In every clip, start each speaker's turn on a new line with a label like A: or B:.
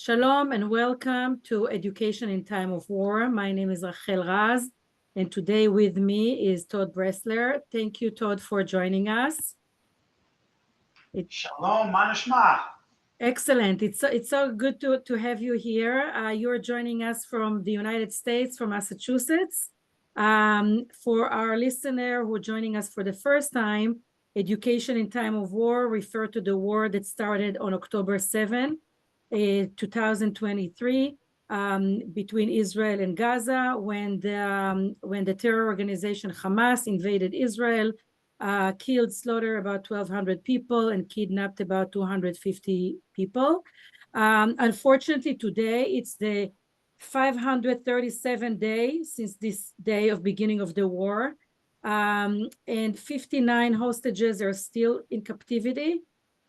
A: Shalom and welcome to Education in Time of War. My name is Rachel Raz, and today with me is Todd Bresler. Thank you, Todd, for joining us.
B: Shalom, manashma.
A: Excellent. It's so good to have you here. You're joining us from the United States, from Massachusetts. For our listener who are joining us for the first time, Education in Time of War refer to the war that started on October 7, 2023, between Israel and Gaza, when the terror organization Hamas invaded Israel, killed, slaughtered about 1,200 people, and kidnapped about 250 people. Unfortunately, today it's the 537th day since this day of beginning of the war, and 59 hostages are still in captivity.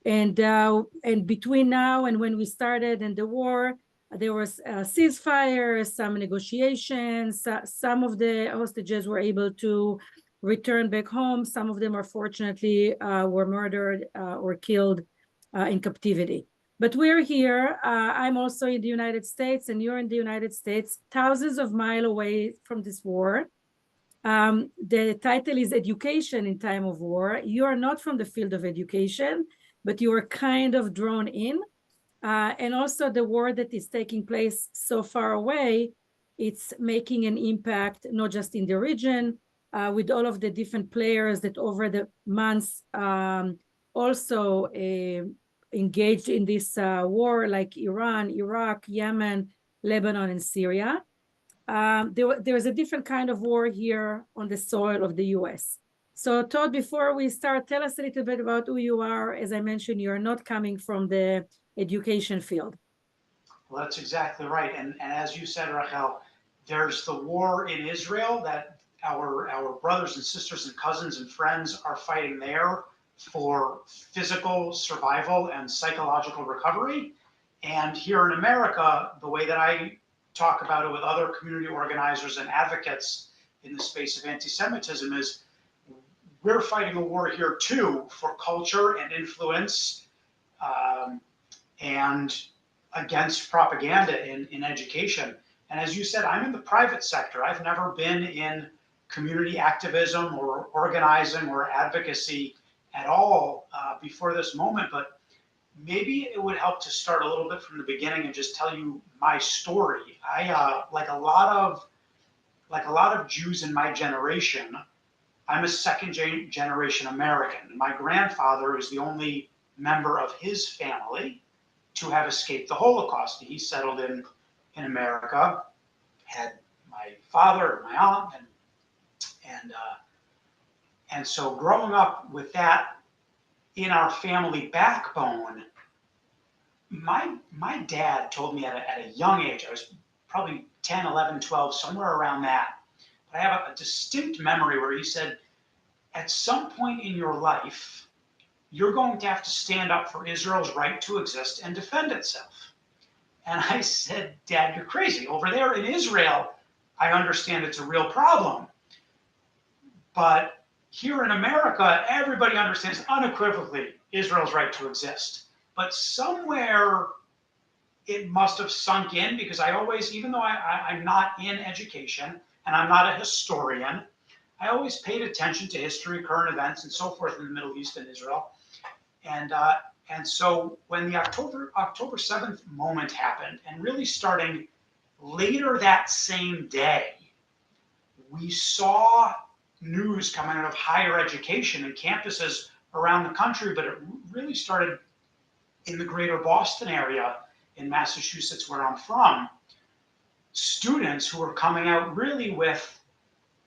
A: And between now and when we started in the war, there was a ceasefire, some negotiations. Some of the hostages were able to return back home. Some of them, unfortunately, were murdered or killed in captivity. But we're here. I'm also in the United States, and you're in the United States, thousands of miles away from this war. The title is Education in Time of War. You are not from the field of education, but you are kind of drawn in. And also the war that is taking place so far away, it's making an impact not just in the region, with all of the different players that over the months also engaged in this war, like Iran, Iraq, Yemen, Lebanon, and Syria. There's a different kind of war here on the soil of the US. So Todd, before we start, tell us a little bit about who you are. As I mentioned, you're not coming from the education field.
B: Well, that's exactly right. And as you said, Rachel, there's the war in Israel that our brothers and sisters and cousins and friends are fighting there for physical survival and psychological recovery. And here in America, the way that I talk about it with other community organizers and advocates in the space of anti-Semitism is we're fighting a war here too for culture and influence, and against propaganda in education. And as you said, I'm in the private sector. I've never been in community activism or organizing or advocacy at all before this moment, but maybe it would help to start a little bit from the beginning and just tell you my story. I like a lot of Jews in my generation, I'm a second generation American. My grandfather is the only member of his family to have escaped the Holocaust. He settled in America, had my father and my aunt, and so growing up with that in our family backbone, my dad told me at a young age, I was probably 10, 11, 12, somewhere around that, but I have a distinct memory where he said, at some point in your life, you're going to have to stand up for Israel's right to exist and defend itself. And I said, Dad, you're crazy. Over there in Israel, I understand it's a real problem. But here in America, everybody understands unequivocally Israel's right to exist. But somewhere it must have sunk in because I always, even though I'm not in education and I'm not a historian, I always paid attention to history, current events, and so forth in the Middle East and Israel. And so when the October 7th moment happened, and really starting later that same day, we saw news coming out of higher education and campuses around the country, but it really started in the greater Boston area in Massachusetts, where I'm from, students who were coming out really with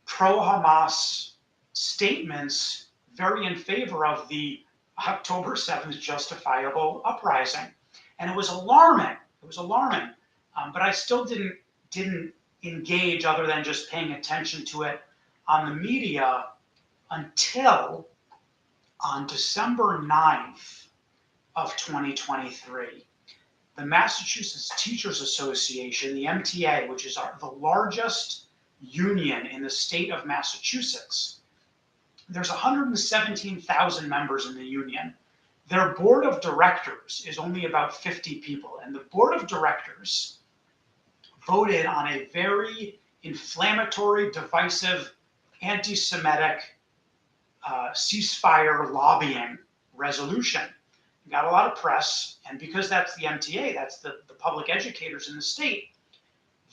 B: pro-Hamas statements very in favor of the October 7th justifiable uprising. And it was alarming. It was alarming. But I still didn't engage other than just paying attention to it on the media until on December 9th of 2023. The Massachusetts Teachers Association, the MTA, which is the largest union in the state of Massachusetts, there's 117,000 members in the union. their board of directors is only about 50 people. And the board of directors voted on a very inflammatory, divisive, anti-Semitic ceasefire lobbying resolution. It got a lot of press, and because that's the MTA, that's the public educators in the state,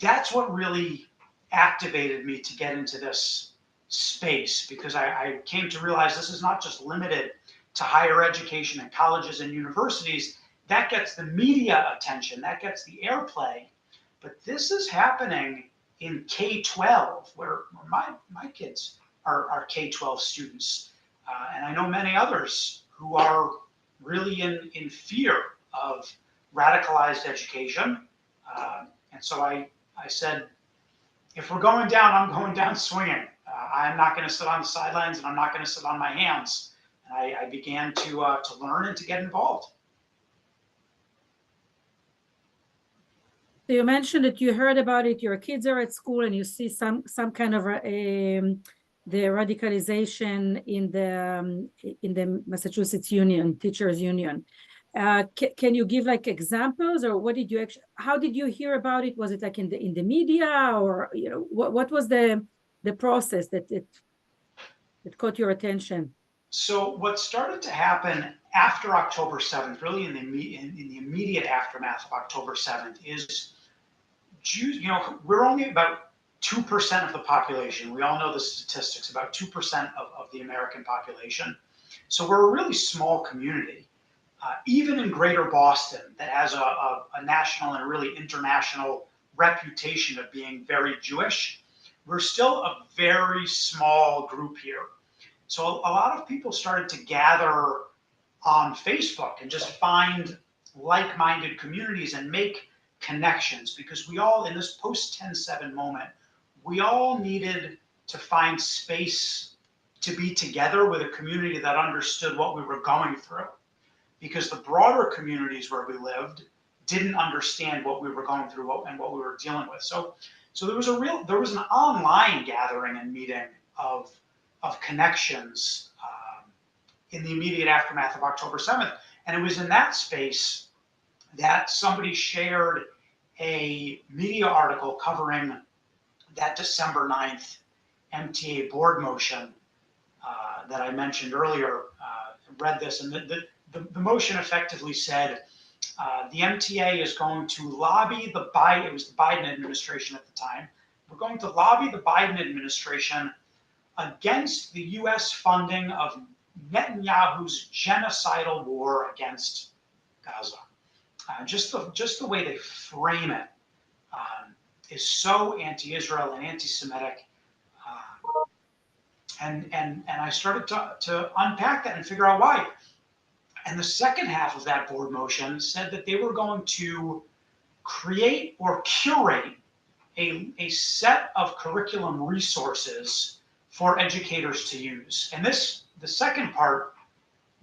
B: that's what really activated me to get into this space, because I came to realize this is not just limited to higher education and colleges and universities. That gets the media attention, that gets the airplay, but this is happening in K-12, where my kids are K-12 students. And I know many others who are really in fear of radicalized education. And so I said, if we're going down, I'm going down swinging. I'm not going to sit on the sidelines, and I'm not going to sit on my hands. And I began to learn and to get involved.
A: So you mentioned that you heard about it, your kids are at school, and you see some kind of the radicalization in the Massachusetts Union, Teachers Union. Can you give like examples, or what did you actually, how did you hear about it? Was it like in the media, or what was the process that caught your attention?
B: So what started to happen after October 7th, really in the immediate aftermath of October 7th, is Jews, we're only about 2% of the population. We all know the statistics, about 2% of the American population. So we're a really small community. Even in greater Boston, that has a national and a really international reputation of being very Jewish, we're still a very small group here. So a lot of people started to gather on Facebook and just find like-minded communities and make connections, because we all, in this post-10/7 moment, we all needed to find space to be together with a community that understood what we were going through, because the broader communities where we lived didn't understand what we were going through and what we were dealing with. So there was an online gathering and meeting of connections in the immediate aftermath of October 7th. And it was in that space that somebody shared a media article covering that December 9th MTA board motion that I mentioned earlier. Read this, and the motion effectively said, the MTA is going to lobby it was the Biden administration at the time, we're going to lobby the Biden administration against the U.S. funding of Netanyahu's genocidal war against Gaza. Just the way they frame it is so anti-Israel and anti-Semitic. And I started to unpack that and figure out why. And the second half of that board motion said that they were going to create or curate a set of curriculum resources for educators to use. And the second part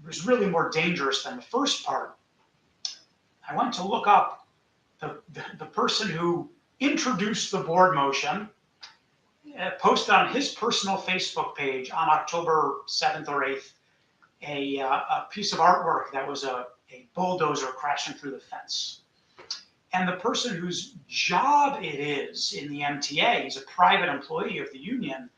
B: was really more dangerous than the first part. I went to look up the person who introduced the board motion, posted on his personal Facebook page on October 7th or 8th a piece of artwork that was a bulldozer crashing through the fence. And the person whose job it is in the MTA, he's a private employee of the union,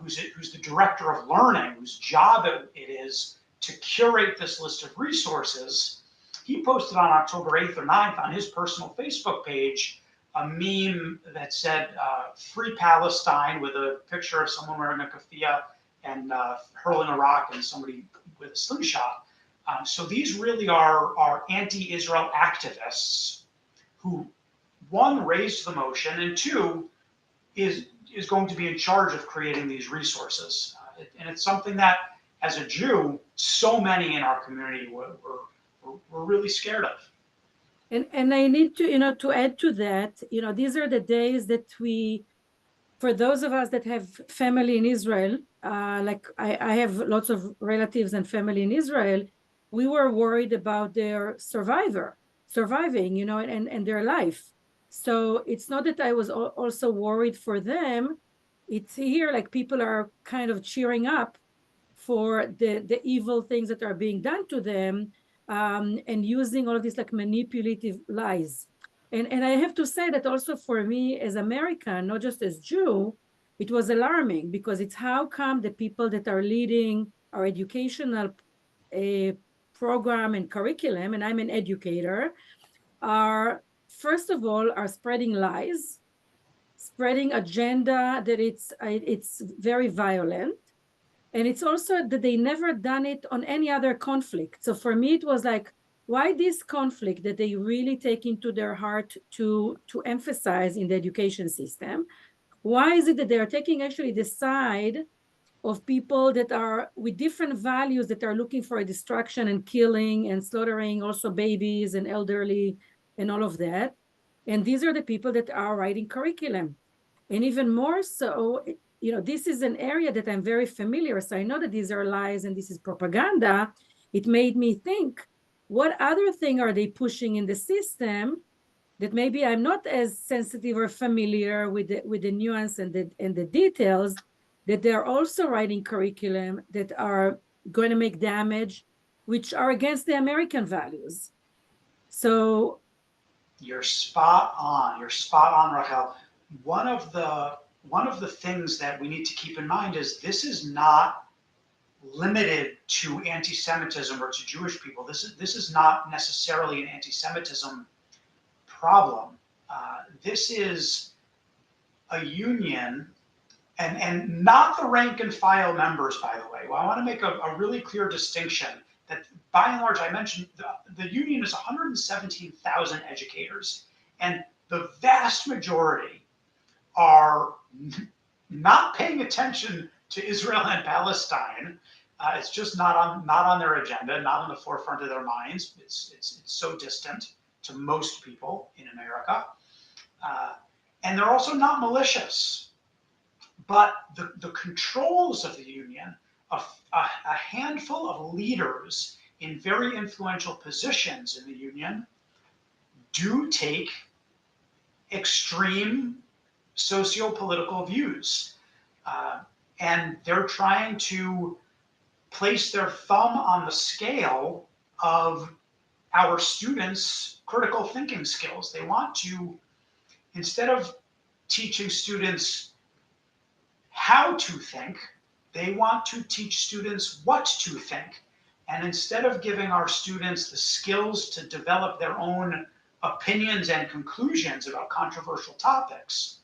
B: who's the director of learning, whose job it is to curate this list of resources, he posted on October 8th or 9th on his personal Facebook page a meme that said, free Palestine, with a picture of someone wearing a keffiyeh and hurling a rock and somebody with a slingshot. So these really are anti-Israel activists who, one, raised the motion, and two, is going to be in charge of creating these resources. And it's something that, as a Jew, so many in our community were really scared of.
A: And I need to, to add to that, these are the days that for those of us that have family in Israel, like I have lots of relatives and family in Israel, we were worried about their surviving, and their life. So it's not that I was also worried for them. It's here, like people are kind of cheering up for the evil things that are being done to them, and using all of these like manipulative lies. And I have to say that also for me as American, not just as Jew, it was alarming, because it's how come the people that are leading our educational program and curriculum, and I'm an educator, are first of all are spreading lies, spreading agenda that it's very violent, and it's also that they never done it on any other conflict. So for me, it was like, why this conflict that they really take into their heart to emphasize in the education system? Why is it that they are taking actually the side of people that are with different values, that are looking for a destruction and killing and slaughtering also babies and elderly and all of that? And these are the people that are writing curriculum. And even more so, this is an area that I'm very familiar. So I know that these are lies and this is propaganda. It made me think, what other thing are they pushing in the system that maybe I'm not as sensitive or familiar with the nuance and the details, that they're also writing curriculum that are going to make damage, which are against the American values. So
B: you're spot on. You're spot on, Rachel. One of the things that we need to keep in mind is this is not limited to anti-Semitism or to Jewish people. This is not necessarily an anti-Semitism problem. This is a union, and not the rank and file members, by the way. Well, I want to make a really clear distinction that by and large, I mentioned the union is 117,000 educators, and the vast majority are not paying attention to Israel and Palestine. It's just not on their agenda, not on the forefront of their minds. It's so distant to most people in America, and they're also not malicious. But the controls of the union, a handful of leaders in very influential positions in the union, do take extreme socio-political views. And they're trying to place their thumb on the scale of our students' critical thinking skills. They want to, instead of teaching students how to think, they want to teach students what to think. And instead of giving our students the skills to develop their own opinions and conclusions about controversial topics,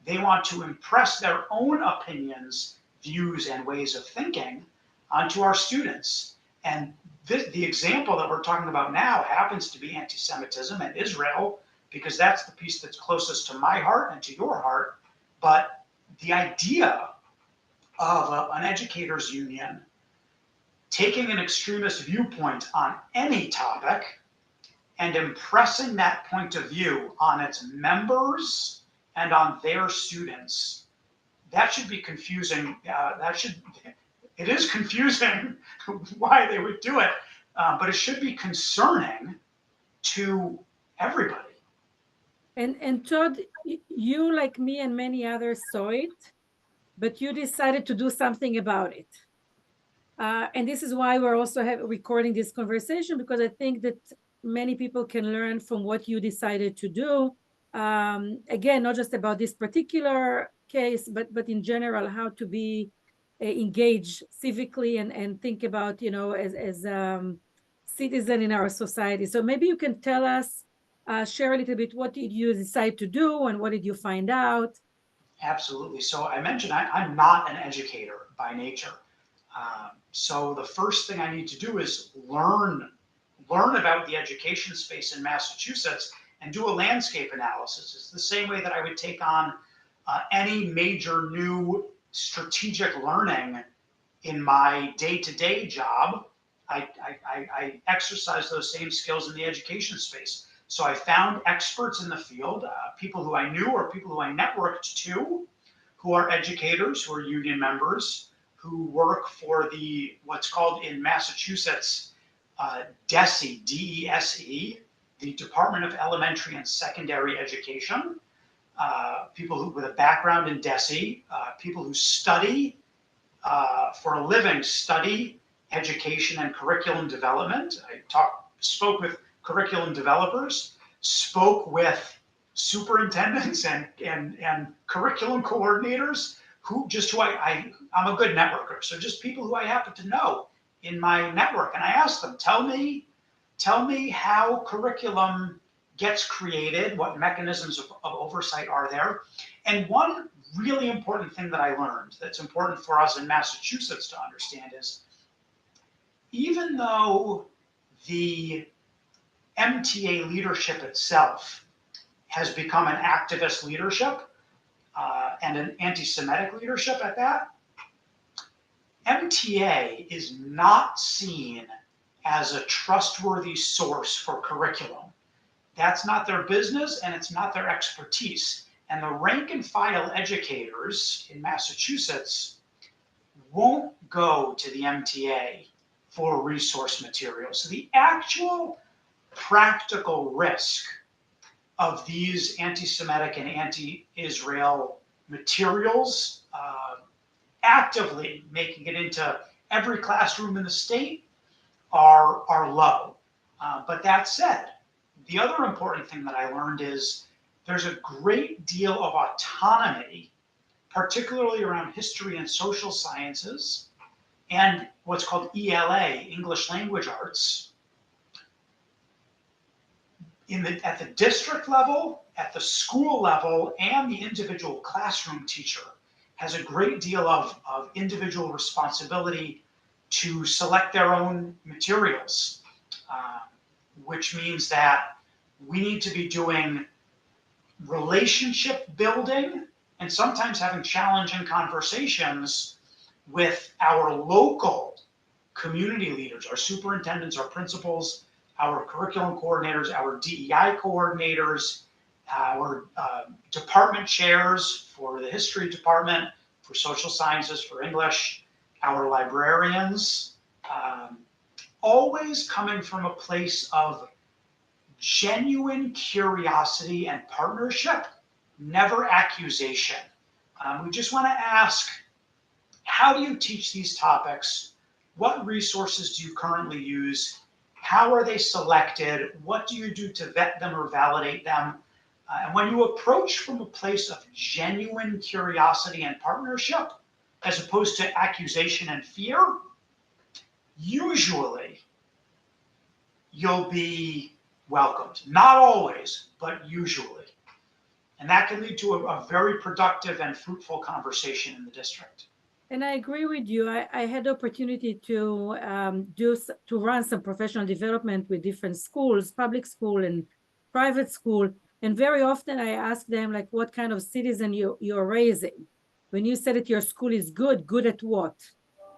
B: they want to impress their own opinions, views, and ways of thinking onto our students. And the example that we're talking about now happens to be anti-Semitism and Israel, because that's the piece that's closest to my heart and to your heart. But the idea of an educators union taking an extremist viewpoint on any topic and impressing that point of view on its members and on their students, that should be confusing. It is confusing why they would do it, but it should be concerning to everybody.
A: and Todd, you like me and many others saw it, but you decided to do something about it. And this is why we're also recording this conversation, because I think that many people can learn from what you decided to do. Again, not just about this particular case, but in general, how to be engaged civically and think about, as citizen in our society. So maybe you can tell us, share a little bit, what did you decide to do and what did you find out?
B: Absolutely. So I mentioned I'm not an educator by nature. So the first thing I need to do is learn about the education space in Massachusetts and do a landscape analysis. It's the same way that I would take on any major new strategic learning in my day-to-day job. I exercise those same skills in the education space. So I found experts in the field, people who I knew or people who I networked to, who are educators, who are union members, who work for what's called in Massachusetts DESE, D-E-S-E, the Department of Elementary and Secondary Education. People with a background in DESE, people who study for a living, study education and curriculum development. I spoke with curriculum developers, spoke with superintendents and curriculum coordinators I'm a good networker. So just people who I happen to know in my network. And I asked them, tell me how curriculum gets created, what mechanisms of oversight are there. And one really important thing that I learned that's important for us in Massachusetts to understand is even though the MTA leadership itself has become an activist leadership and an anti-Semitic leadership at that, MTA is not seen as a trustworthy source for curriculum. That's not their business and it's not their expertise. And the rank and file educators in Massachusetts won't go to the MTA for resource materials. So the actual practical risk of these anti-Semitic and anti-Israel materials actively making it into every classroom in the state are low. But that said, the other important thing that I learned is there's a great deal of autonomy, particularly around history and social sciences, and what's called ELA, English Language Arts, at the district level, at the school level, and the individual classroom teacher has a great deal of individual responsibility to select their own materials, which means that we need to be doing relationship building and sometimes having challenging conversations with our local community leaders, our superintendents, our principals, our curriculum coordinators, our DEI coordinators, our department chairs for the history department, for social sciences, for English, our librarians, always coming from a place of genuine curiosity and partnership, never accusation. We just want to ask, how do you teach these topics? What resources do you currently use? How are they selected? What do you do to vet them or validate them? And when you approach from a place of genuine curiosity and partnership, as opposed to accusation and fear, usually you'll be welcomed. Not always, but usually. And that can lead to a very productive and fruitful conversation in the district.
A: And I agree with you. I had the opportunity to run some professional development with different schools, public school and private school. And very often I ask them, like, what kind of citizen you're raising? When you said that your school is good at what?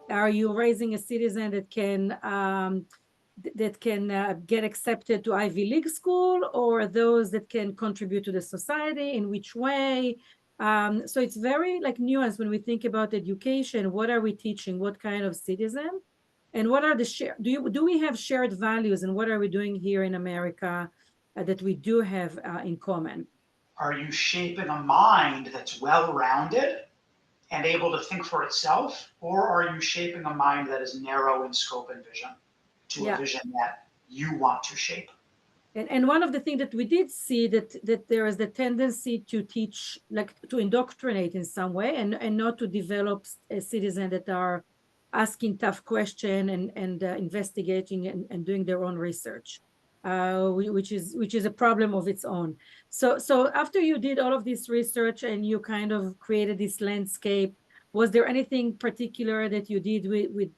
A: Are you raising a citizen that can get accepted to Ivy League school, or those that can contribute to the society? In which way? So it's very like nuanced when we think about education. What are we teaching? What kind of citizen? And what are the do we have shared values? And what are we doing here in America that we do have in common?
B: Are you shaping a mind that's well-rounded and able to think for itself, or are you shaping a mind that is narrow in scope and vision to a vision that you want to shape?
A: And one of the things that we did see that there is the tendency to teach, like to indoctrinate in some way, and not to develop a citizen that are asking tough questions and investigating and doing their own research, which is a problem of its own. So after you did all of this research and you kind of created this landscape, was there anything particular that you did with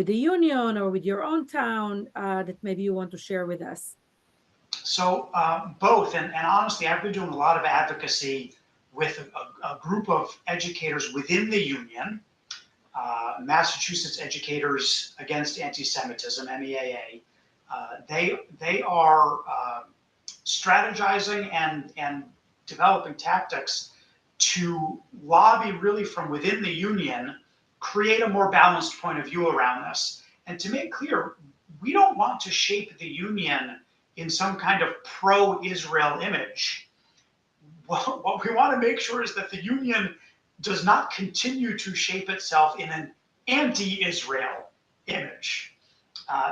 A: the union or with your own town that maybe you want to share with us?
B: So both, and honestly, I've been doing a lot of advocacy with a group of educators within the union, Massachusetts Educators Against Antisemitism, MEAA. They are strategizing and developing tactics to lobby really from within the union, create a more balanced point of view around this. And to make clear, we don't want to shape the union in some kind of pro-Israel image. What we want to make sure is that the union does not continue to shape itself in an anti-Israel image.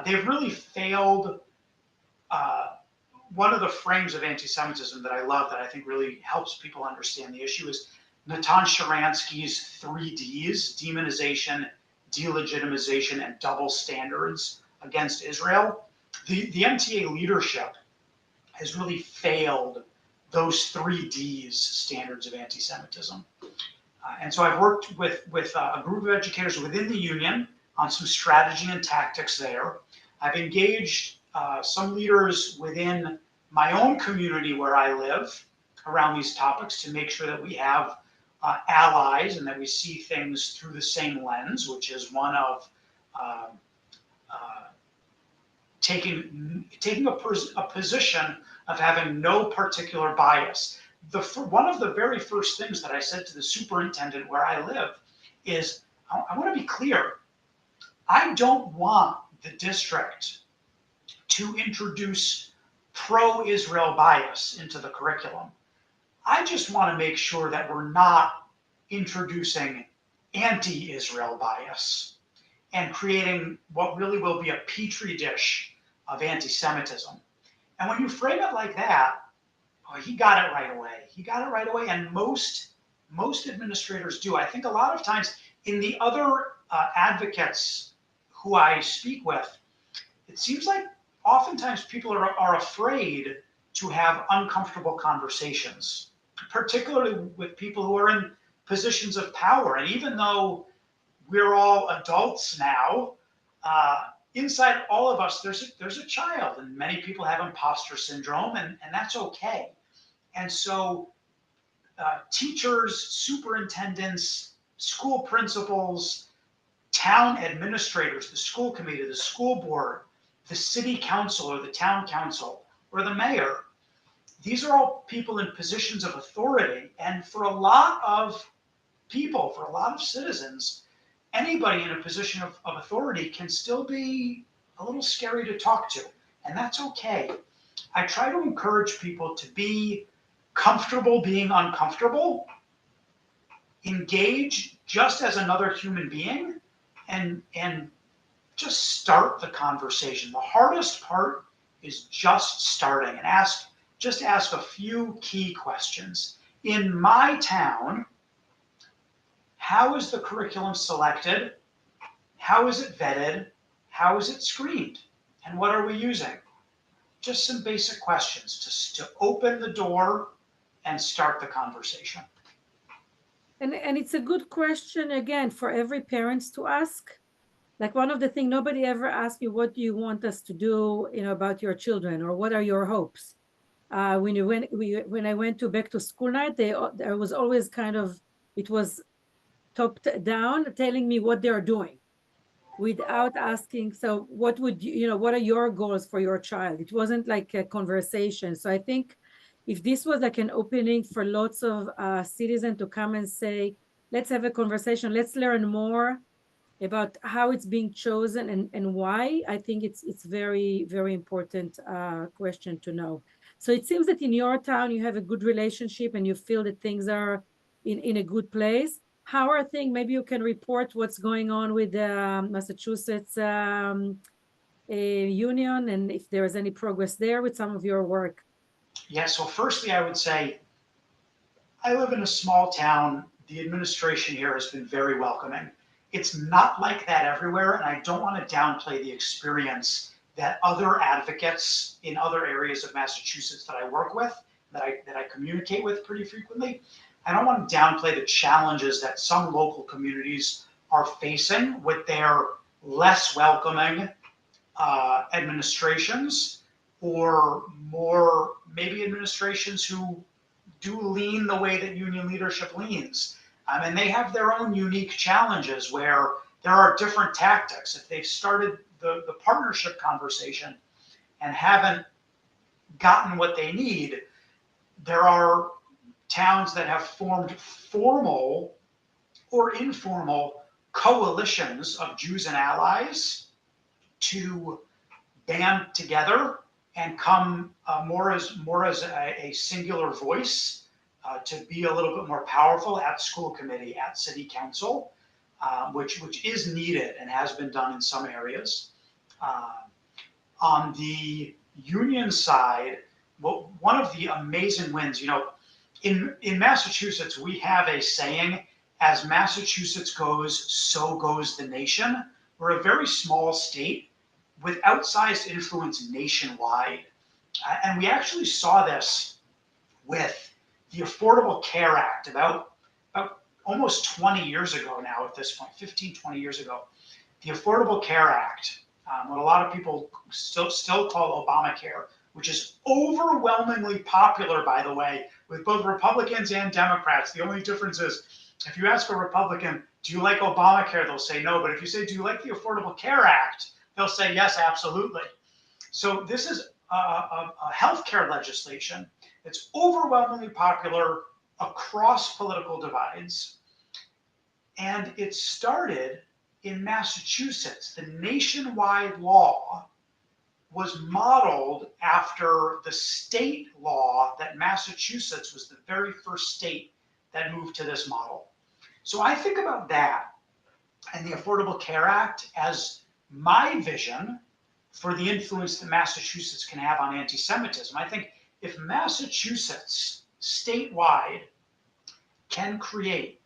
B: They've really failed. One of the frames of anti-Semitism that I love, that I think really helps people understand the issue, is Natan Sharansky's 3Ds: demonization, delegitimization, and double standards against Israel. The MTA leadership has really failed those 3Ds standards of anti-Semitism. And so I've worked with a group of educators within the union on some strategy and tactics there. I've engaged some leaders within my own community where I live around these topics to make sure that we have allies and that we see things through the same lens, which is one of taking a position of having no particular bias. One of the very first things that I said to the superintendent where I live is, I want to be clear. I don't want the district to introduce pro-Israel bias into the curriculum. I just want to make sure that we're not introducing anti-Israel bias and creating what really will be a petri dish of anti-Semitism. And when you frame it like that, oh, he got it right away. He got it right away, and most administrators do. I think a lot of times in the other advocates who I speak with, it seems like oftentimes people are afraid to have uncomfortable conversations, particularly with people who are in positions of power. And even though we're all adults now, inside all of us, there's a child, and many people have imposter syndrome, and that's okay. And so teachers, superintendents, school principals, town administrators, the school committee, the school board, the city council or the town council, or the mayor, these are all people in positions of authority. And for a lot of people, for a lot of citizens, anybody in a position of authority can still be a little scary to talk to, and that's okay. I try to encourage people to be comfortable being uncomfortable, engage just as another human being, and just start the conversation. The hardest part is just starting, and ask a few key questions. In my town, how is the curriculum selected? How is it vetted? How is it screened? And what are we using? Just some basic questions just to open the door and start the conversation.
A: And it's a good question, again, for every parent to ask. Like, one of the things, nobody ever asks you, what do you want us to do, about your children, or what are your hopes? When I went to back to school night, there was always it was top down telling me what they're doing, without asking, so what would what are your goals for your child? It wasn't like a conversation. So I think if this was like an opening for lots of citizens to come and say, let's have a conversation, let's learn more about how it's being chosen and why, I think it's very, very important question to know. So it seems that in your town you have a good relationship and you feel that things are in a good place. How are things? Maybe you can report what's going on with the Massachusetts union, and if there is any progress there with some of your work.
B: Yeah, so firstly, I would say I live in a small town. The administration here has been very welcoming. It's not like that everywhere, and I don't want to downplay the experience that other advocates in other areas of Massachusetts that I work with, that I communicate with pretty frequently. I don't want to downplay the challenges that some local communities are facing with their less welcoming administrations, or more maybe administrations who do lean the way that union leadership leans. And they have their own unique challenges where there are different tactics. If they've started the partnership conversation and haven't gotten what they need, there are towns that have formed formal or informal coalitions of Jews and allies to band together and come more as a singular voice to be a little bit more powerful at school committee, at city council, which is needed and has been done in some areas. Uh, on the union side, one of the amazing wins, in Massachusetts, we have a saying, as Massachusetts goes, so goes the nation. We're a very small state with outsized influence nationwide. And we actually saw this with the Affordable Care Act about almost 20 years ago now at this point, 15, 20 years ago. The Affordable Care Act, what a lot of people still call Obamacare, which is overwhelmingly popular, by the way, with both Republicans and Democrats. The only difference is if you ask a Republican, do you like Obamacare? They'll say no. But if you say, do you like the Affordable Care Act? They'll say, yes, absolutely. So this is a healthcare legislation that's overwhelmingly popular across political divides. And it started in Massachusetts. The nationwide law was modeled after the state law that Massachusetts was the very first state that moved to this model. So I think about that and the Affordable Care Act as my vision for the influence that Massachusetts can have on anti-Semitism. I think if Massachusetts statewide can create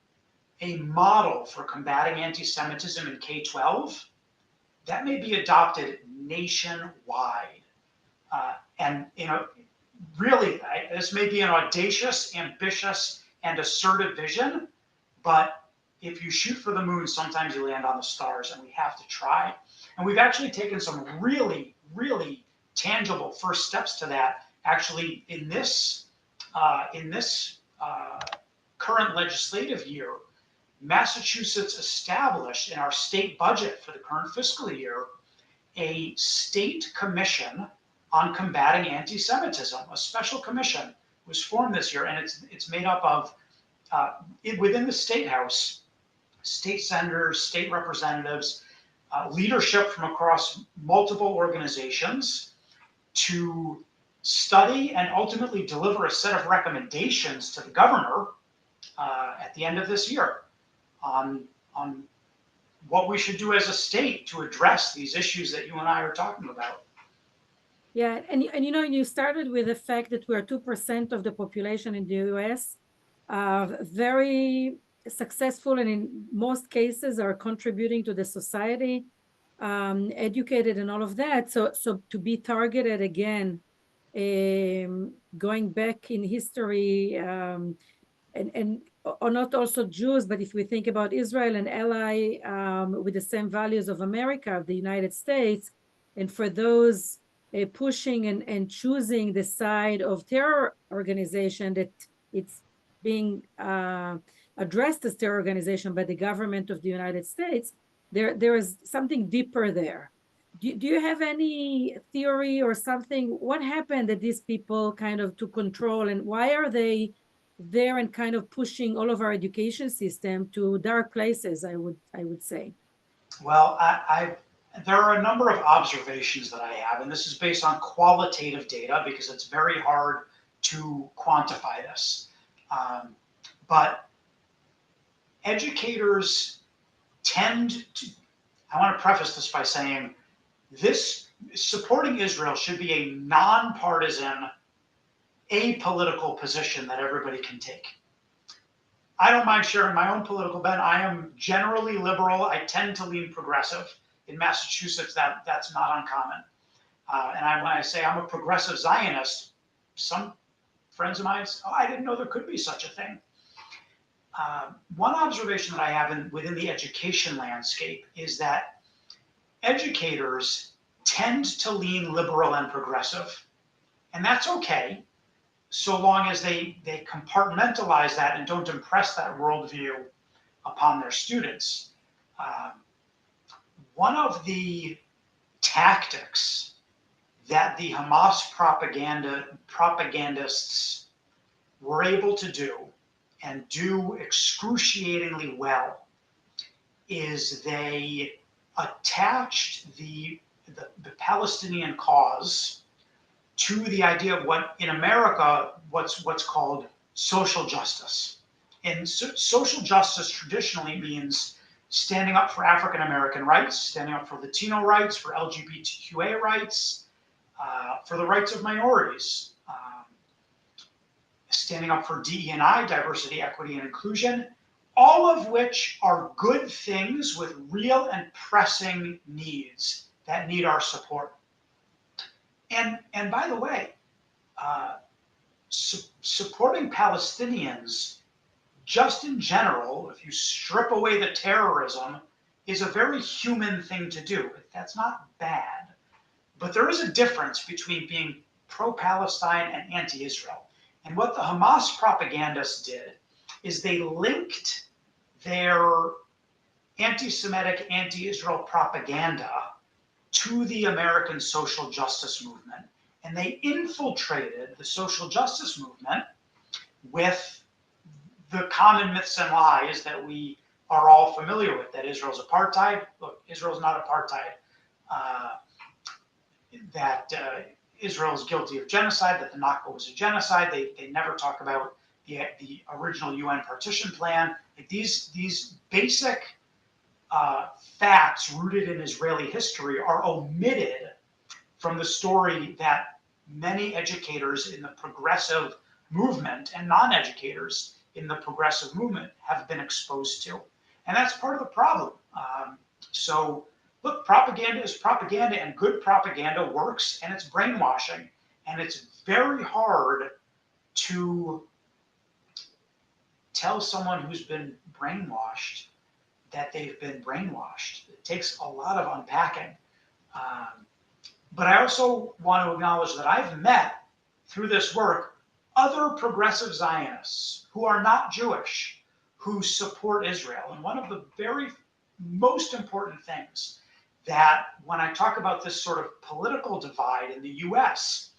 B: a model for combating anti-Semitism in K-12, that may be adopted nationwide. And really, this may be an audacious, ambitious, and assertive vision, but if you shoot for the moon, sometimes you land on the stars, and we have to try. And we've actually taken some really, really tangible first steps to that. Actually, in this current legislative year, Massachusetts established in our state budget for the current fiscal year a state commission on combating anti-Semitism. A special commission was formed this year, and it's made up of within the state house, state senators, state representatives, leadership from across multiple organizations to study and ultimately deliver a set of recommendations to the governor at the end of this year on what we should do as a state to address these issues that you and I are talking about.
A: Yeah, and you started with the fact that we are 2% of the population in the US, very successful, and in most cases are contributing to the society, educated and all of that. So to be targeted again, going back in history, and or not also Jews, but if we think about Israel, an ally with the same values of America, of the United States, and for those pushing and choosing the side of terror organization that it's being addressed as terror organization by the government of the United States, there is something deeper there. Do you have any theory or something? What happened that these people kind of took control, and why are they there and kind of pushing all of our education system to dark places, I would say?
B: Well, there are a number of observations that I have, and this is based on qualitative data because it's very hard to quantify this. But educators tend to, I want to preface this by saying this supporting Israel should be a nonpartisan, apolitical position that everybody can take. I don't mind sharing my own political bent. I am generally liberal. I tend to lean progressive. In Massachusetts, that's not uncommon. And when I say I'm a progressive Zionist, some friends of mine say, oh, I didn't know there could be such a thing. One observation that I have within the education landscape is that educators tend to lean liberal and progressive. And that's okay, so long as they compartmentalize that and don't impress that worldview upon their students. One of the tactics that the Hamas propagandists were able to do, and do excruciatingly well, is they attached the Palestinian cause to the idea of what in America, what's called social justice. And social justice traditionally means standing up for African American rights, standing up for Latino rights, for LGBTQA rights, for the rights of minorities, standing up for DE&I, diversity, equity, and inclusion, all of which are good things with real and pressing needs that need our support. And by the way, supporting Palestinians, just in general, if you strip away the terrorism, is a very human thing to do. That's not bad. But there is a difference between being pro-Palestine and anti-Israel. And what the Hamas propagandists did is they linked their anti-Semitic, anti-Israel propaganda to the American social justice movement. And they infiltrated the social justice movement with the common myths and lies that we are all familiar with, that Israel's apartheid. Look, Israel's not apartheid. That Israel is guilty of genocide, that the Nakba was a genocide. They never talk about the original UN partition plan. Like these basic facts rooted in Israeli history are omitted from the story that many educators in the progressive movement and non-educators in the progressive movement have been exposed to. And that's part of the problem. So look, propaganda is propaganda, and good propaganda works, and it's brainwashing. And it's very hard to tell someone who's been brainwashed that they've been brainwashed. It takes a lot of unpacking. But I also want to acknowledge that I've met, through this work, other progressive Zionists who are not Jewish, who support Israel. And one of the very most important things that when I talk about this sort of political divide in the US,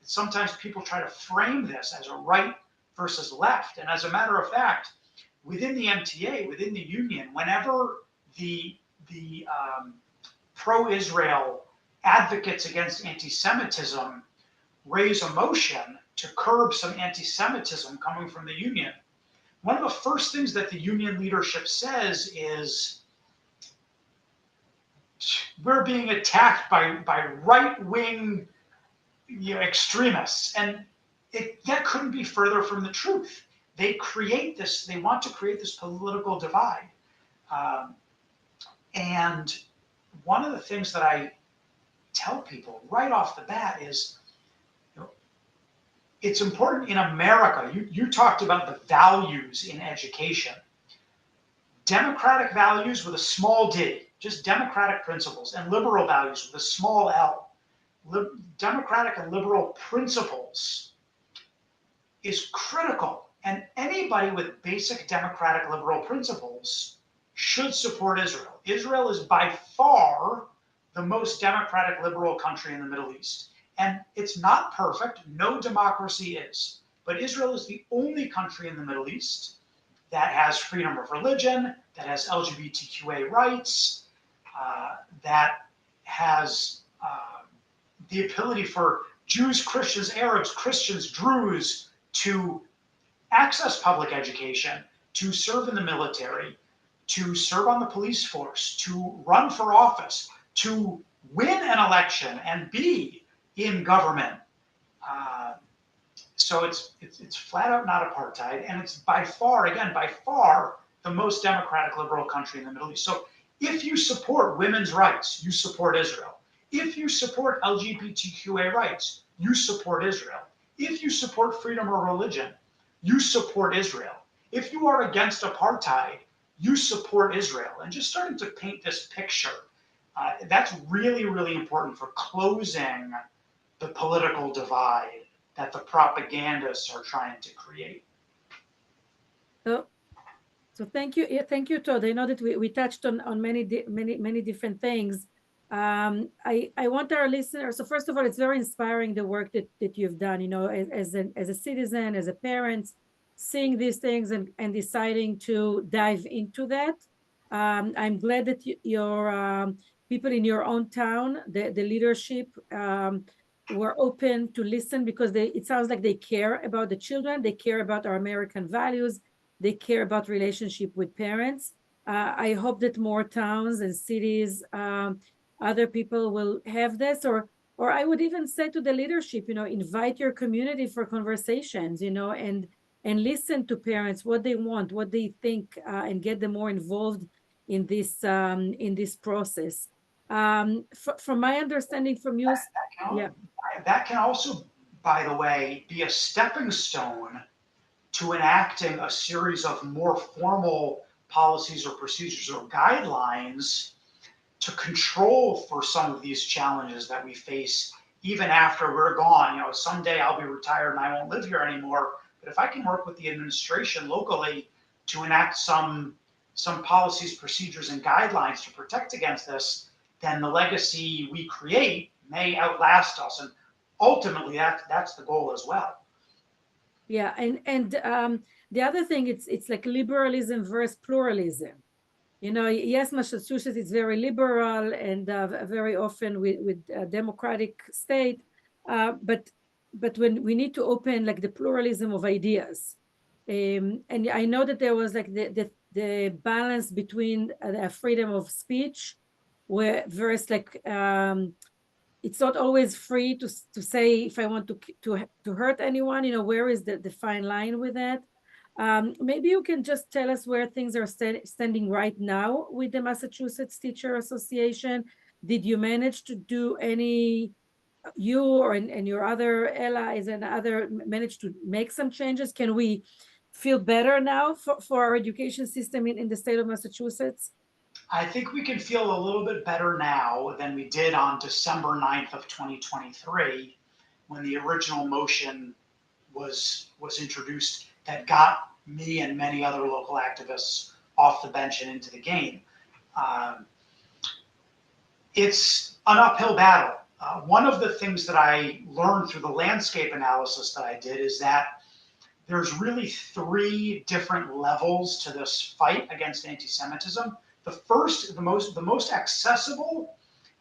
B: sometimes people try to frame this as a right versus left. And as a matter of fact, within the MTA, within the union, whenever the pro-Israel advocates against anti-Semitism raise a motion to curb some anti-Semitism coming from the union, one of the first things that the union leadership says is, we're being attacked by right-wing extremists. And that couldn't be further from the truth. They want to create this political divide. And one of the things that I tell people right off the bat is, it's important in America. You talked about the values in education. Democratic values with a small d, just democratic principles, and liberal values with a small l. Democratic and liberal principles is critical. And anybody with basic democratic liberal principles should support Israel. Israel is by far the most democratic liberal country in the Middle East. And it's not perfect. No democracy is. But Israel is the only country in the Middle East that has freedom of religion, that has LGBTQA rights, that has the ability for Jews, Christians, Arabs, Christians, Druze to access public education, to serve in the military, to serve on the police force, to run for office, to win an election and be in government. So it's flat out not apartheid, and it's by far the most democratic liberal country in the Middle East. So if you support women's rights, you support Israel. If you support LGBTQA rights, you support Israel. If you support freedom of religion, you support Israel. If you are against apartheid, you support Israel. And just starting to paint this picture, that's really, really important for closing the political divide that the propagandists are trying to create.
A: So thank you. Yeah, thank you, Todd. I know that we touched on many different things. I want our listeners, so first of all, it's very inspiring the work that you've done, as a citizen, as a parent, seeing these things and deciding to dive into that. I'm glad that your people in your own town, the leadership, were open to listen because it sounds like they care about the children, they care about our American values, they care about relationship with parents. I hope that more towns and cities, other people will have this, or I would even say to the leadership, invite your community for conversations, and listen to parents, what they want, what they think, and get them more involved in this process. From my understanding from you, yeah.
B: That can also, by the way, be a stepping stone to enacting a series of more formal policies or procedures or guidelines to control for some of these challenges that we face even after we're gone. Someday I'll be retired and I won't live here anymore. But if I can work with the administration locally to enact some policies, procedures, and guidelines to protect against this, then the legacy we create may outlast us. And ultimately, that's the goal as well.
A: Yeah, and the other thing, it's like liberalism versus pluralism. Yes, Massachusetts is very liberal and very often with a democratic state, but when we need to open like the pluralism of ideas, and I know that there was like the balance between the freedom of speech, where versus like it's not always free to say if I want to hurt anyone. Where is the fine line with that? Maybe you can just tell us where things are standing right now with the Massachusetts Teacher Association. Did you manage to do any, you or and your other allies and other managed to make some changes? Can we feel better now for our education system in the state of Massachusetts?
B: I think we can feel a little bit better now than we did on December 9th of 2023 when the original motion was introduced that got me and many other local activists off the bench and into the game. It's an uphill battle. One of the things that I learned through the landscape analysis that I did is that there's really three different levels to this fight against anti-Semitism. The first, the most accessible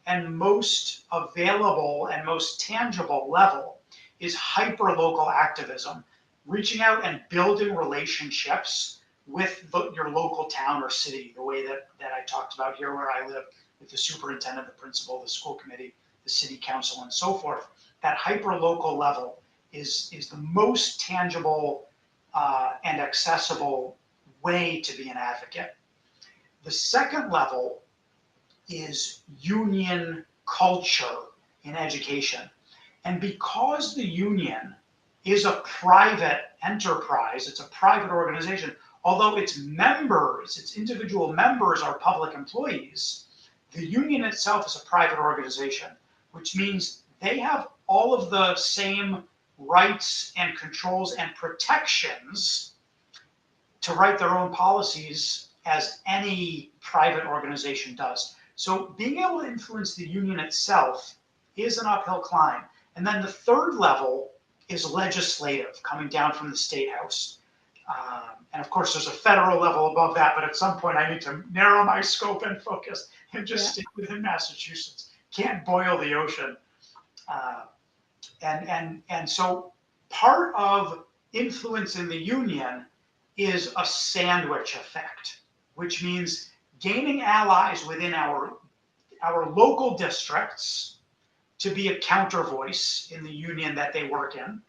B: and most available and most tangible level is hyper-local activism, reaching out and building relationships with your local town or city, the way that I talked about here where I live, with the superintendent, the principal, the school committee, the city council, and so forth. That hyper-local level is the most tangible and accessible way to be an advocate. The second level is union culture in education. And because the union is a private enterprise, it's a private organization, although its members, its individual members are public employees, the union itself is a private organization, which means they have all of the same rights and controls and protections to write their own policies as any private organization does. So being able to influence the union itself is an uphill climb. And then the third level is legislative, coming down from the state house. And of course, there's a federal level above that, but at some point I need to narrow my scope and focus and just stick within Massachusetts. Can't boil the ocean. And so part of influence in the union is a sandwich effect, which means gaining allies within our local districts to be a counter voice in the union that they work in,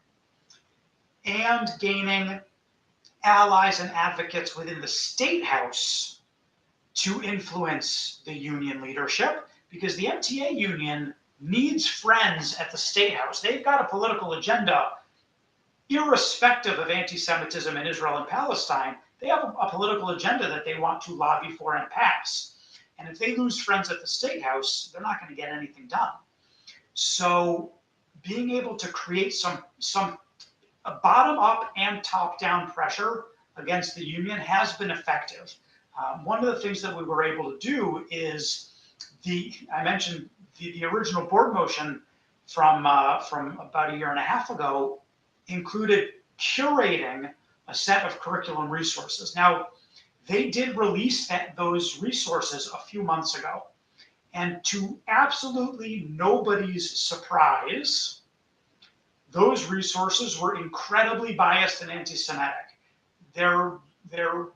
B: and gaining allies and advocates within the state house to influence the union leadership, because the MTA union needs friends at the state house. They've got a political agenda irrespective of anti-Semitism in Israel and Palestine. They have a political agenda that they want to lobby for and pass. And if they lose friends at the state house, they're not going to get anything done. So being able to create some bottom-up and top-down pressure against the union has been effective. One of the things that we were able to do is I mentioned the original board motion from about a year and a half ago included curating a set of curriculum resources. Now, they did release those resources a few months ago. And to absolutely nobody's surprise, those resources were incredibly biased and anti-Semitic. There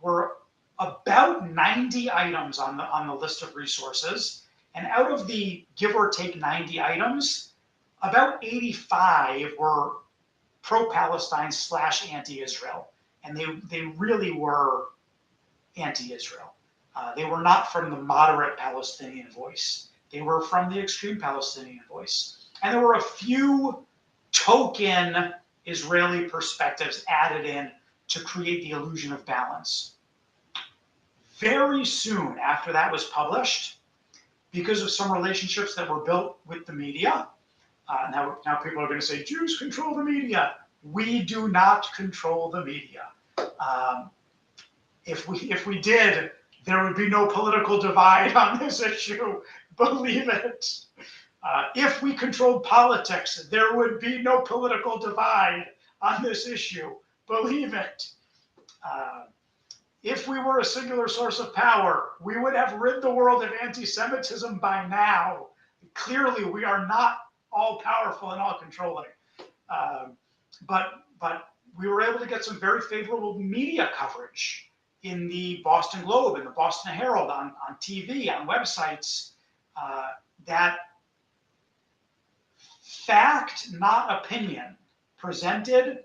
B: were about 90 items on the list of resources, and out of the give or take 90 items, about 85 were pro-Palestine / anti-Israel, and they really were anti-Israel. They were not from the moderate Palestinian voice. They were from the extreme Palestinian voice. And there were a few token Israeli perspectives added in to create the illusion of balance. Very soon after that was published, because of some relationships that were built with the media, now people are going to say, Jews control the media. We do not control the media. If we did, there would be no political divide on this issue. Believe it. If we controlled politics, there would be no political divide on this issue. Believe it. If we were a singular source of power, we would have rid the world of anti-Semitism by now. Clearly, we are not all powerful and all controlling. But we were able to get some very favorable media coverage in the Boston Globe and the Boston Herald, on TV, on websites, that fact, not opinion, presented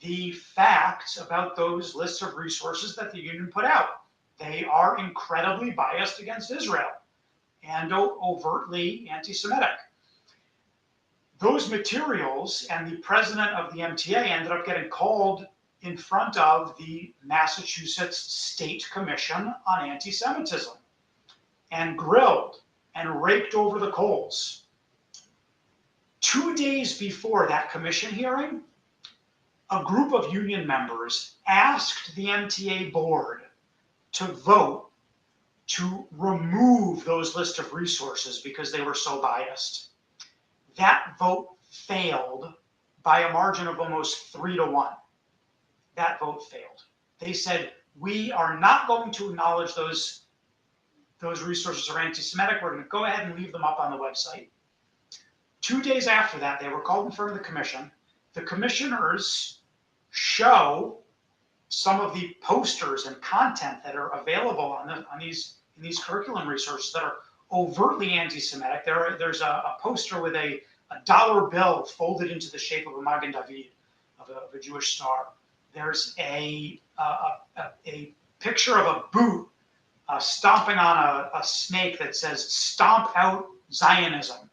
B: the facts about those lists of resources that the Union put out. They are incredibly biased against Israel and overtly anti-Semitic. Those materials and the president of the MTA ended up getting called in front of the Massachusetts State Commission on Anti-Semitism and grilled and raked over the coals. 2 days before that commission hearing, a group of union members asked the MTA board to vote to remove those list of resources because they were so biased. That vote failed by a margin of almost 3-1. That vote failed. They said, we are not going to acknowledge those resources are anti-Semitic. We're going to go ahead and leave them up on the website. 2 days after that, they were called in front of the commission. The commissioners show some of the posters and content that are available in these curriculum resources that are overtly anti-Semitic. There's a poster with a dollar bill folded into the shape of a Magen David, of a Jewish star. There's a picture of a boot stomping on a snake that says "Stomp out Zionism."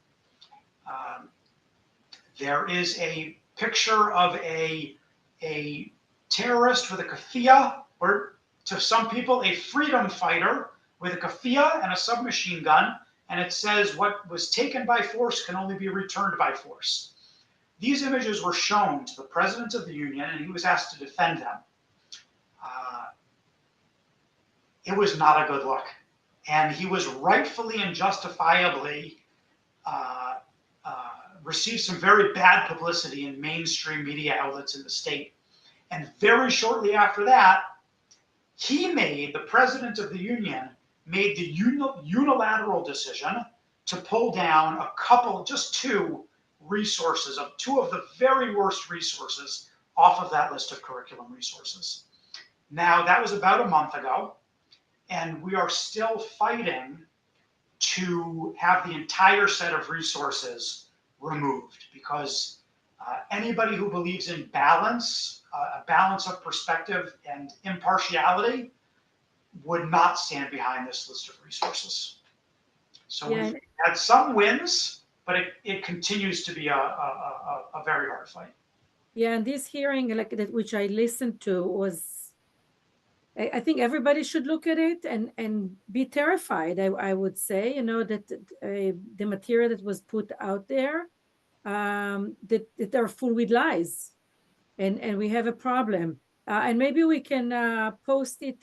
B: There is a picture of a terrorist with a keffiyeh, or to some people, a freedom fighter with a keffiyeh and a submachine gun, and it says, what was taken by force can only be returned by force. These images were shown to the president of the union, and he was asked to defend them. It was not a good look. And he was rightfully and justifiably received some very bad publicity in mainstream media outlets in the state. And very shortly after that, the president of the union, made the unilateral decision to pull down just two resources, of two of the very worst resources off of that list of curriculum resources. Now, that was about a month ago, and we are still fighting to have the entire set of resources removed, because anybody who believes in balance, a balance of perspective and impartiality, would not stand behind this list of resources. So we've had some wins, but it continues to be a very hard fight.
A: Yeah, and this hearing, like that, which I listened to, was, I think everybody should look at it and be terrified. I would say, that the material that was put out there, that are full with lies, and we have a problem. And maybe we can post it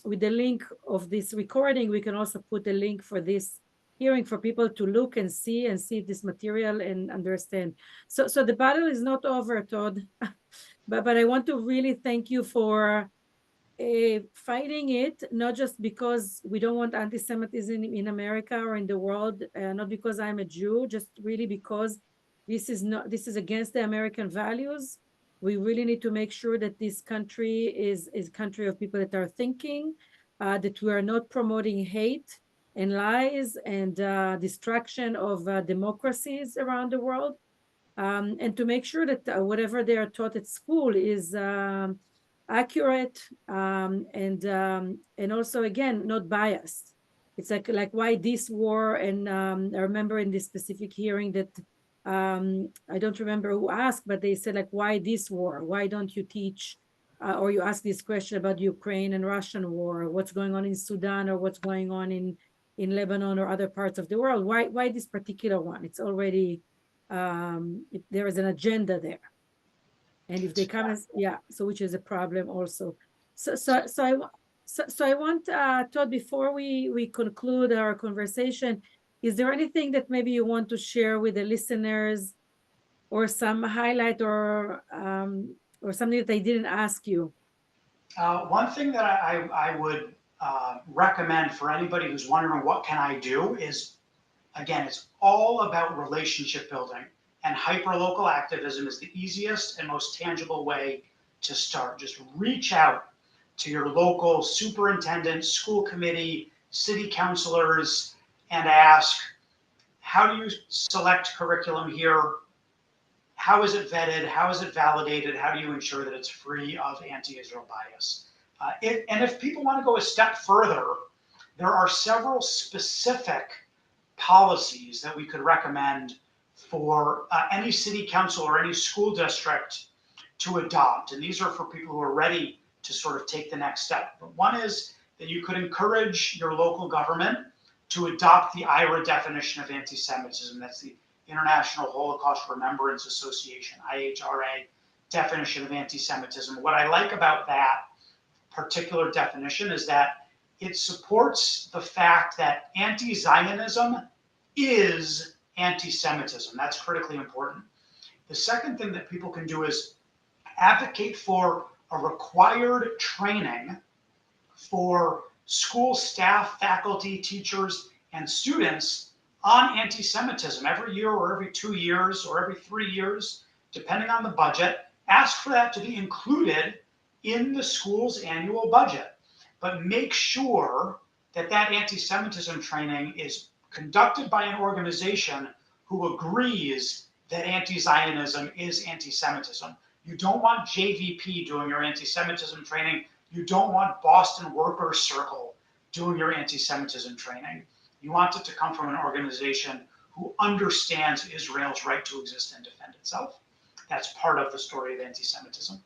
A: with the link of this recording. We can also put a link for this hearing for people to look and see this material and understand. So the battle is not over, Todd. but I want to really thank you for fighting it, not just because we don't want anti-Semitism in America or in the world, not because I'm a Jew, just really because This is against the American values. We really need to make sure that this country is a country of people that are thinking, that we are not promoting hate and lies and destruction of democracies around the world, and to make sure that whatever they are taught at school is accurate, and also again not biased. It's like why this war, and I remember in this specific hearing that I don't remember who asked, but they said like, why this war? Why don't you teach or you ask this question about Ukraine and Russian war, what's going on in Sudan or what's going on in Lebanon or other parts of the world? Why this particular one? It's already there is an agenda there, and if they come as so which is a problem also. So I want Todd, before we conclude our conversation, is there anything that maybe you want to share with the listeners, or some highlight, or something that they didn't ask you?
B: One thing that I would recommend for anybody who's wondering what can I do is, again, it's all about relationship building, and hyperlocal activism is the easiest and most tangible way to start. Just reach out to your local superintendent, school committee, city councilors, and ask, how do you select curriculum here? How is it vetted? How is it validated? How do you ensure that it's free of anti-Israel bias? And if people want to go a step further, there are several specific policies that we could recommend for any city council or any school district to adopt. And these are for people who are ready to sort of take the next step. But one is that you could encourage your local government to adopt the IHRA definition of anti-Semitism. That's the International Holocaust Remembrance Association, IHRA definition of anti-Semitism. What I like about that particular definition is that it supports the fact that anti-Zionism is anti-Semitism. That's critically important. The second thing that people can do is advocate for a required training for school staff, faculty, teachers, and students on anti-Semitism every year or every 2 years or every 3 years, depending on the budget. Ask for that to be included in the school's annual budget. But make sure that that anti-Semitism training is conducted by an organization who agrees that anti-Zionism is anti-Semitism. You don't want JVP doing your anti-Semitism training. You don't want Boston Workers Circle doing your anti-Semitism training. You want it to come from an organization who understands Israel's right to exist and defend itself. That's part of the story of anti-Semitism.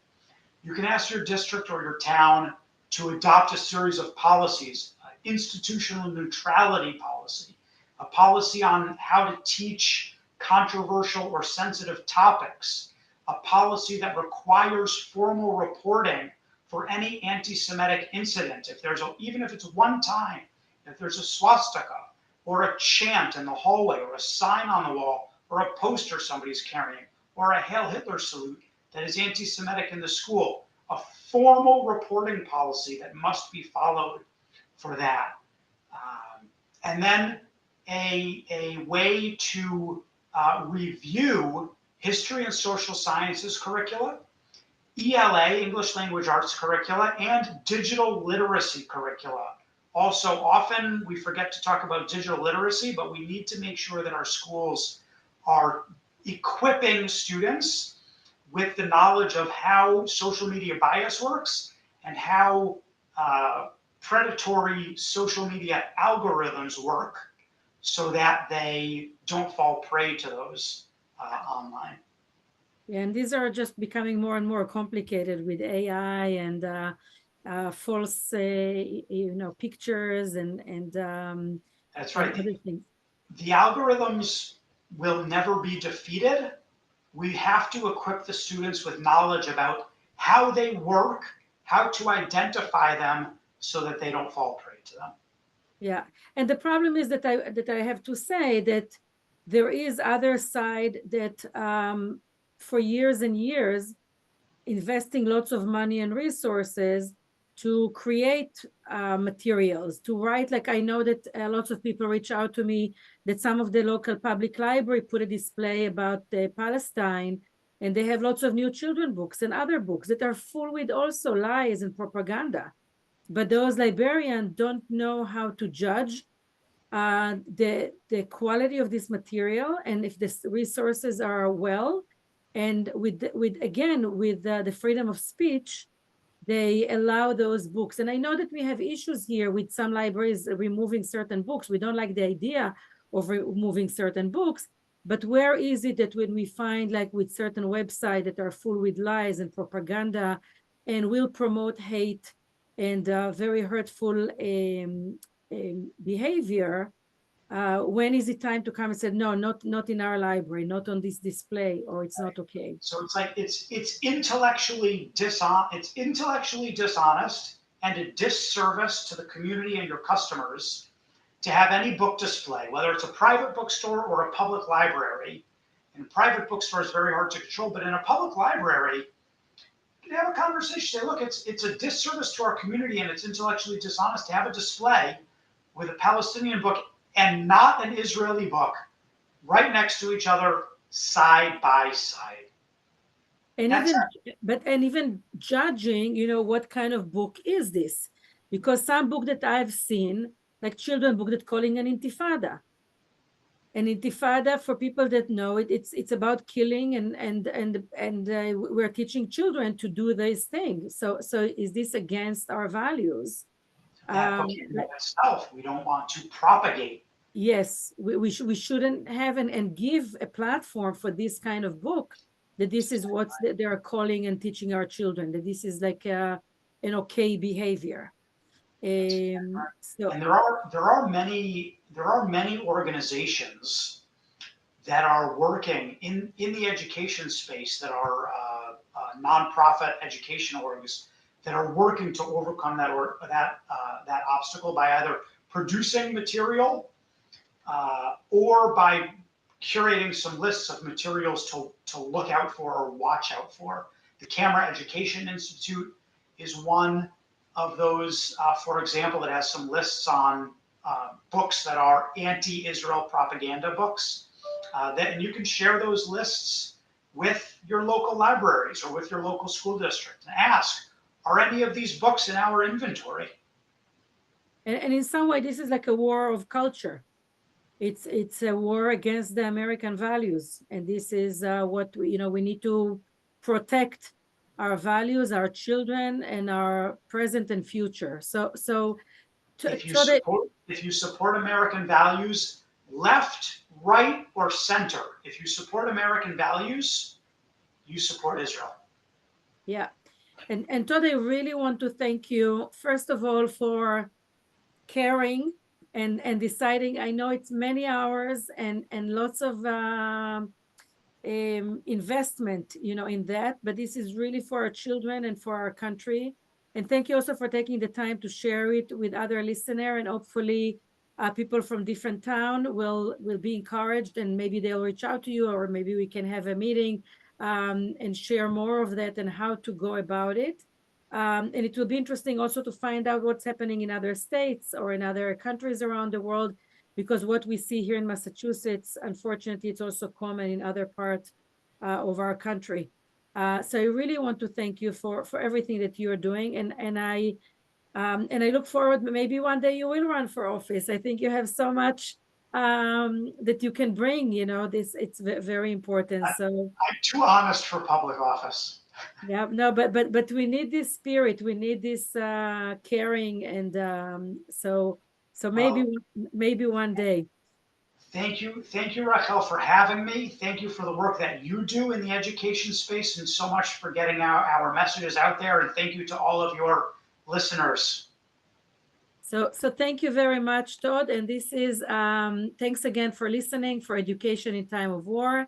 B: You can ask your district or your town to adopt a series of policies, institutional neutrality policy, a policy on how to teach controversial or sensitive topics, a policy that requires formal reporting for any anti-Semitic incident. If there's even if it's one time, if there's a swastika or a chant in the hallway or a sign on the wall or a poster somebody's carrying or a Hail Hitler salute that is anti-Semitic in the school, a formal reporting policy that must be followed for that. And then a way to review history and social sciences curricula, ELA, English Language Arts curricula, and digital literacy curricula. Also, often we forget to talk about digital literacy, but we need to make sure that our schools are equipping students with the knowledge of how social media bias works and how predatory social media algorithms work, so that they don't fall prey to those online.
A: And these are just becoming more and more complicated with AI and false, pictures and
B: That's right.
A: other things.
B: The algorithms will never be defeated. We have to equip the students with knowledge about how they work, how to identify them so that they don't fall prey to them.
A: Yeah, and the problem is that I have to say that there is other side that for years and years, investing lots of money and resources to create materials, to write. Like I know that lots of people reach out to me that some of the local public library put a display about Palestine, and they have lots of new children books and other books that are full with also lies and propaganda. But those librarians don't know how to judge the quality of this material, and if the resources are well, and with again with the freedom of speech, they allow those books. And I know that we have issues here with some libraries removing certain books. We don't like the idea of removing certain books, but where is it that when we find, like with certain websites that are full with lies and propaganda and will promote hate and very hurtful behavior, when is it time to come and say, no, not in our library, not on this display, or it's not okay?
B: So it's like it's intellectually dishonest and a disservice to the community and your customers to have any book display, whether it's a private bookstore or a public library. And a private bookstore is very hard to control, but in a public library, you can have a conversation. Say, look, it's a disservice to our community and it's intellectually dishonest to have a display with a Palestinian book and not an Israeli book right next to each other, side by side.
A: And
B: That's
A: even judging, what kind of book is this? Because some book that I've seen, like children book that calling an intifada. An intifada, for people that know it, it's about killing, and we're teaching children to do these things. So is this against our values?
B: that book in itself. We don't want to propagate.
A: Yes, we shouldn't have and give a platform for this kind of book, that this is what they are calling and teaching our children, that this is like an okay behavior. So
B: And there are many organizations that are working in the education space that are nonprofit education orgs that are working to overcome that obstacle by either producing material or by curating some lists of materials to look out for or watch out for. The Camera Education Institute is one of those, for example, that has some lists on books that are anti-Israel propaganda books. And you can share those lists with your local libraries or with your local school district and ask, are any of these books in our inventory?
A: and in some way, this is like a war of culture. It's a war against the American values, and this is what we need to protect our values, our children, and our present and future.
B: If you support American values, left, right, or center, if you support American values, you support Israel.
A: Yeah, and Todd, I really want to thank you first of all for caring and deciding. I know it's many hours and lots of investment, in that, but this is really for our children and for our country. And thank you also for taking the time to share it with other listener, and hopefully people from different town will be encouraged, and maybe they'll reach out to you, or maybe we can have a meeting and share more of that and how to go about it. And it will be interesting also to find out what's happening in other states or in other countries around the world, because what we see here in Massachusetts, unfortunately, it's also common in other parts of our country. So I really want to thank you for everything that you're doing, and I look forward, maybe one day you will run for office. I think you have so much that you can bring. This it's very important. So
B: I'm too honest for public office.
A: yeah, no, but we need this spirit. We need this caring, and so maybe
B: Well,
A: maybe one day.
B: thank you, Rachel, for having me. Thank you for the work that you do in the education space, and so much for getting our messages out there. And thank you to all of your listeners.
A: So thank you very much, Todd. And this is thanks again for listening for Education in Time of War.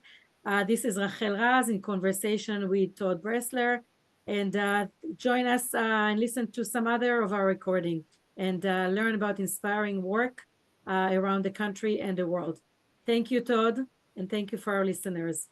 A: This is Rachel Raz in conversation with Todd Bresler, and join us and listen to some other of our recording, and learn about inspiring work around the country and the world. Thank you, Todd, and thank you for our listeners.